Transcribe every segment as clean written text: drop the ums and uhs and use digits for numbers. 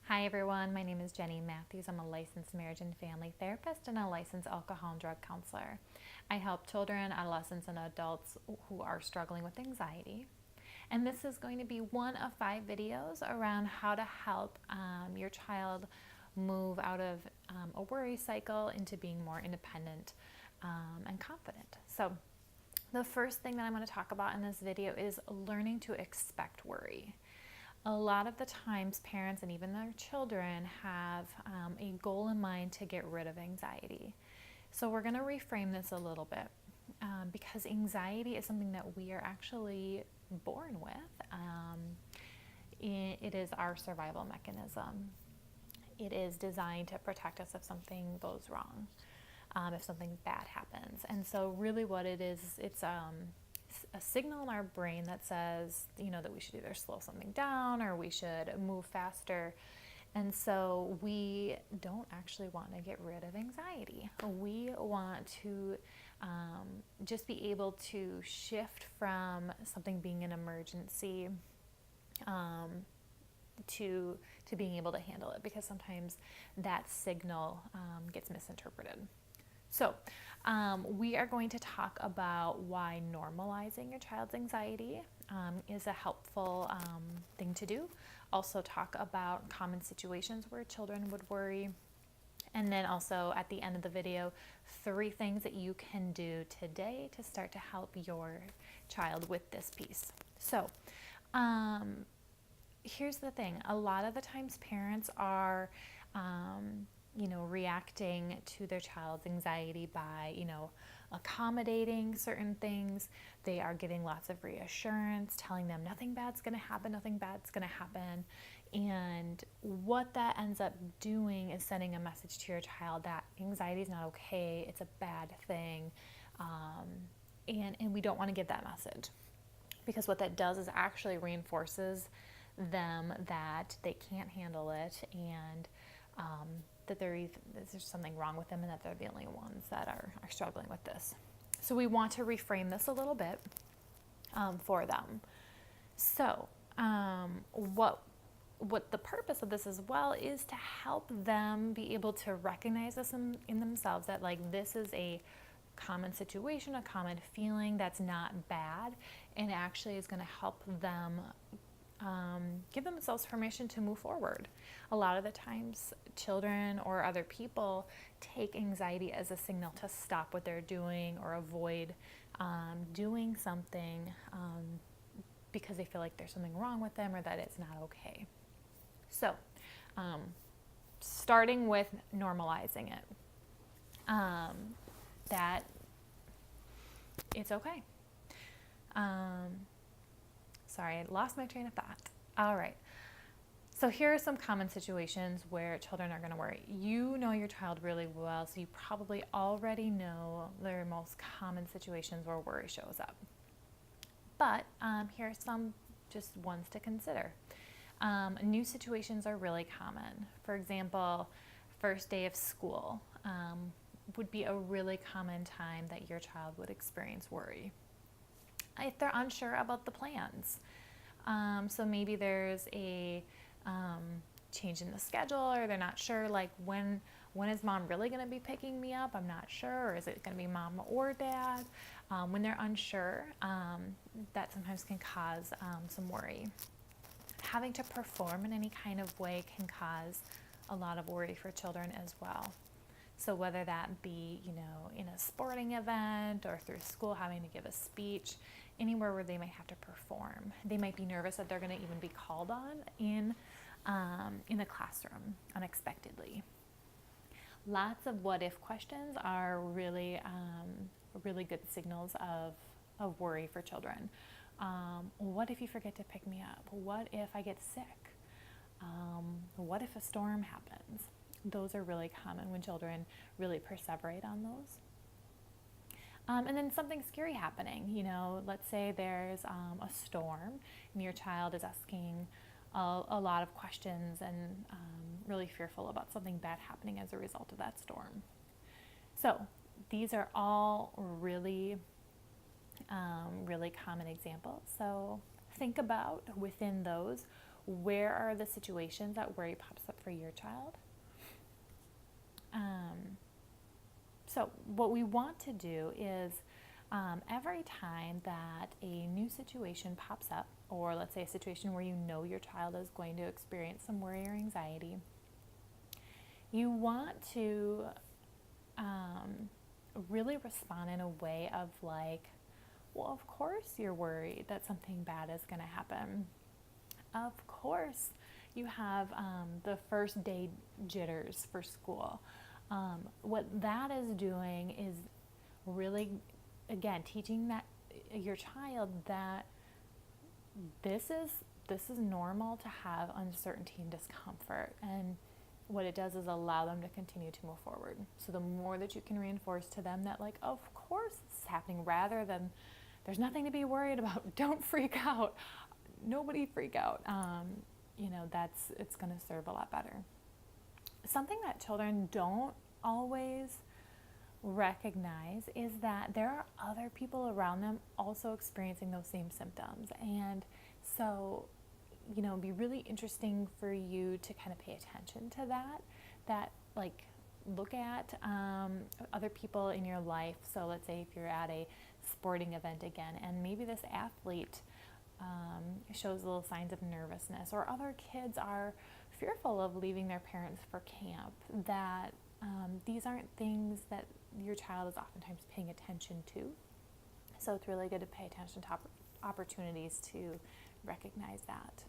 Hi everyone, my name is Jenny Matthews. I'm a licensed marriage and family therapist and a licensed alcohol and drug counselor. I help children, adolescents, and adults who are struggling with anxiety. And this is going to be one of 5 videos around how to help your child move out of a worry cycle into being more independent and confident. So the first thing that I'm going to talk about in this video is learning to expect worry. A lot of the times parents and even their children have a goal in mind to get rid of anxiety. So we're going to reframe this a little bit because anxiety is something that we are actually born with. It is our survival mechanism. It is designed to protect us if something goes wrong, if something bad happens. And so really what it is, it's a signal in our brain that says, that we should either slow something down or we should move faster. And so we don't actually want to get rid of anxiety. We want to just be able to shift from something being an emergency to being able to handle it, because sometimes that signal gets misinterpreted. So we are going to talk about why normalizing your child's anxiety is a helpful thing to do. Also talk about common situations where children would worry. And then also at the end of the video, 3 things that you can do today to start to help your child with this piece. So here's the thing. A lot of the times parents are reacting to their child's anxiety by, accommodating certain things. They are giving lots of reassurance, telling them nothing bad's going to happen, nothing bad's going to happen. And what that ends up doing is sending a message to your child that anxiety is not okay, it's a bad thing. And we don't want to give that message, because what that does is actually reinforces them that they can't handle it, and that there's something wrong with them, and that they're the only ones that are struggling with this. So we want to reframe this a little bit for them. So what the purpose of this as well is to help them be able to recognize this in themselves, that this is a common situation, a common feeling that's not bad, and actually is going to help them give themselves permission to move forward. A lot of the times children or other people take anxiety as a signal to stop what they're doing or avoid doing something because they feel like there's something wrong with them or that it's not okay. So starting with normalizing it, that it's okay. Sorry, I lost my train of thought. All right. So here are some common situations where children are going to worry. You know your child really well, so you probably already know their most common situations where worry shows up. But here are some just ones to consider. New situations are really common. For example, first day of school would be a really common time that your child would experience worry. If they're unsure about the plans. So maybe there's a change in the schedule, or they're not sure, when is mom really going to be picking me up? I'm not sure. Or is it going to be mom or dad? When they're unsure, that sometimes can cause some worry. Having to perform in any kind of way can cause a lot of worry for children as well. So whether that be, in a sporting event or through school, having to give a speech, anywhere where they might have to perform. They might be nervous that they're going to even be called on in the classroom unexpectedly. Lots of what-if questions are really, really good signals of worry for children. What if you forget to pick me up? What if I get sick? What if a storm happens? Those are really common when children really perseverate on those. And then something scary happening, let's say there's a storm and your child is asking a lot of questions and really fearful about something bad happening as a result of that storm. So these are all really, really common examples. So think about within those, where are the situations that worry pops up for your child? So what we want to do is every time that a new situation pops up, or let's say a situation where you know your child is going to experience some worry or anxiety, you want to really respond in a way of like, well, of course you're worried that something bad is going to happen. Of course you have the first day jitters for school. What that is doing is really, again, teaching that your child that this is normal to have uncertainty and discomfort, and what it does is allow them to continue to move forward. So the more that you can reinforce to them that, like, of course this is happening, rather than there's nothing to be worried about, don't freak out, nobody freak out, it's going to serve a lot better. Something that children don't always recognize is that there are other people around them also experiencing those same symptoms. And so, it'd be really interesting for you to kind of pay attention to that like look at other people in your life. So let's say if you're at a sporting event again, and maybe this athlete shows little signs of nervousness, or other kids are fearful of leaving their parents for camp, that these aren't things that your child is oftentimes paying attention to. So it's really good to pay attention to opportunities to recognize that.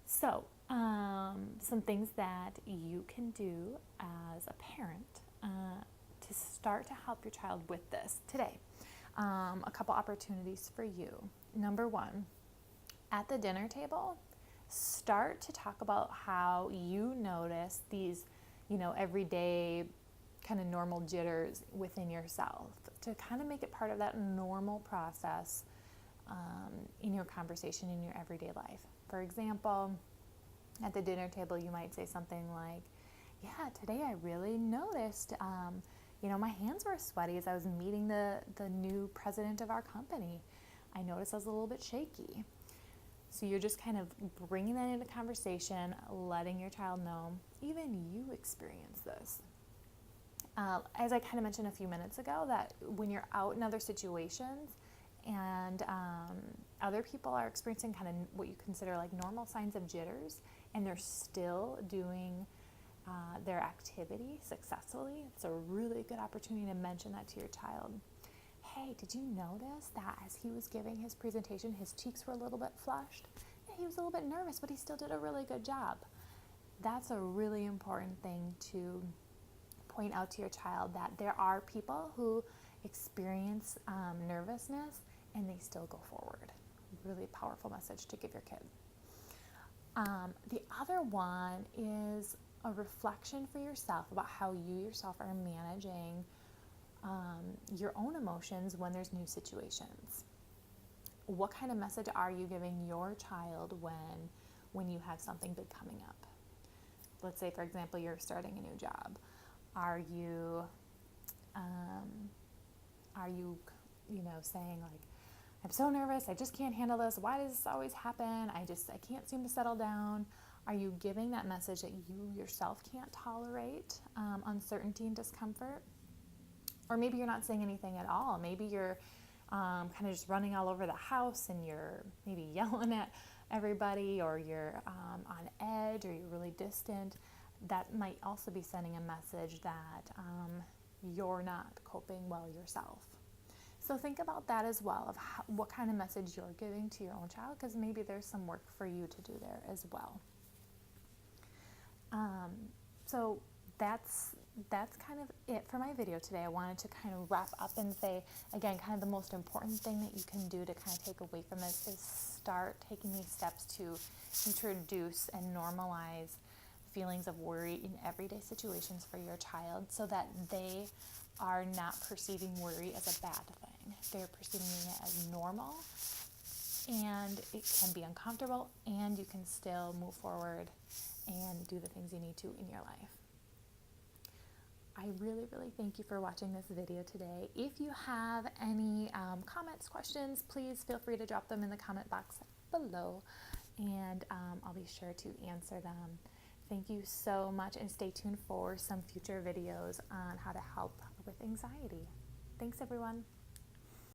So some things that you can do as a parent to start to help your child with this today. A couple opportunities for you. Number one, at the dinner table, start to talk about how you notice these, everyday kind of normal jitters within yourself, to kind of make it part of that normal process in your conversation in your everyday life. For example, at the dinner table, you might say something like, yeah, today I really noticed, my hands were sweaty as I was meeting the new president of our company. I noticed I was a little bit shaky. So you're just kind of bringing that into conversation, letting your child know, even you experience this. As I kind of mentioned a few minutes ago, that when you're out in other situations and other people are experiencing kind of what you consider like normal signs of jitters, and they're still doing their activity successfully, it's a really good opportunity to mention that to your child. Hey, did you notice that as he was giving his presentation, his cheeks were a little bit flushed? Yeah, he was a little bit nervous, but he still did a really good job. That's a really important thing to point out to your child, that there are people who experience nervousness and they still go forward. Really powerful message to give your kid. The other one is a reflection for yourself about how you yourself are managing your own emotions when there's new situations. What kind of message are you giving your child when you have something big coming up? Let's say, for example, you're starting a new job. Are you saying like, I'm so nervous, I just can't handle this, why does this always happen, I can't seem to settle down? Are you giving that message that you yourself can't tolerate uncertainty and discomfort? Or maybe you're not saying anything at all. Maybe you're kind of just running all over the house and you're maybe yelling at everybody, or you're on edge, or you're really distant. That might also be sending a message that you're not coping well yourself. So think about that as well, of what kind of message you're giving to your own child, because maybe there's some work for you to do there as well. So that's kind of it for my video today. I wanted to kind of wrap up and say, again, kind of the most important thing that you can do to kind of take away from this is start taking these steps to introduce and normalize feelings of worry in everyday situations for your child, so that they are not perceiving worry as a bad thing. They're perceiving it as normal, and it can be uncomfortable, and you can still move forward and do the things you need to in your life. I really, really thank you for watching this video today. If you have any comments, questions, please feel free to drop them in the comment box below. and I'll be sure to answer them. Thank you so much, and stay tuned for some future videos on how to help with anxiety. Thanks, everyone.